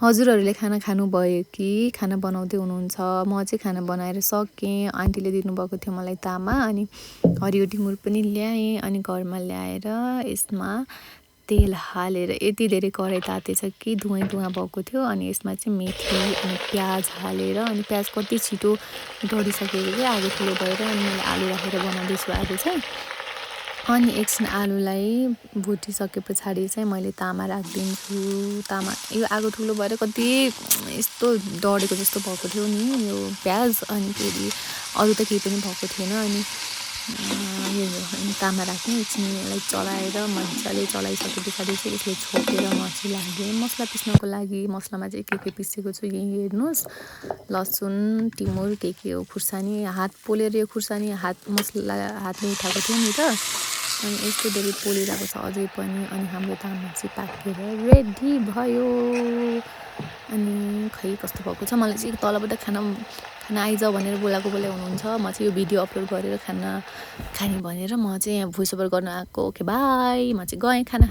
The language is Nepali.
हजुरहरूले खाना खानुभयो कि खाना बनाउँदै हुनुहुन्छ? म चाहिँ खाना बनाएर सकेँ। आन्टीले दिनुभएको थियो मलाई तामा, अनि हरियो ढिँगुर पनि ल्याएँ। अनि घरमा ल्याएर यसमा तेल हालेर यति धेरै कराही तातेछ कि धुवैँ भएको थियो। अनि यसमा चाहिँ मेथी अनि प्याज हालेर, अनि प्याज कति छिटो डढिसकेको कि आगो ठुलो भएर, अनि मैले आलु राखेर बनाउँदैछु आज चाहिँ। अनि एकछिन आलुलाई भुटिसके पछाडि चाहिँ मैले तामा राखिदिन्छु। तामा यो आगो ठुलो भएर कति यस्तो डढेको जस्तो भएको थियो नि यो प्याज, अनि फेरि अरू त केही पनि भएको थिएन। अनि अनि तामा राख्ने एकछिन यसलाई चलाएर मजाले चलाइसके पछाडि चाहिँ यसले छोपेर म चाहिँ लागेँ मसला पिस्नको लागि। मसलामा चाहिँ के पिसेको छु यही हेर्नुहोस्। लसुन, टिमुर, के हो, खुर्सानी, हात पोलेर यो खुर्सानी मसला हातले उठाएको थियो नि त। अनि यस्तो धेरै पोलिरहेको छ अझै पनि। अनि हाम्रो तामा चाहिँ पाकेर रेडी भयो। अनि खै कस्तो भएको छ, मलाई चाहिँ तलबाट खाना आइज भनेर बोलाएको हुनुहुन्छ। म चाहिँ यो भिडियो अपलोड गरेर खाना खाने भनेर म चाहिँ भोइस ओभर गर्न आएको। ओके बाई, म चाहिँ गएँ खाना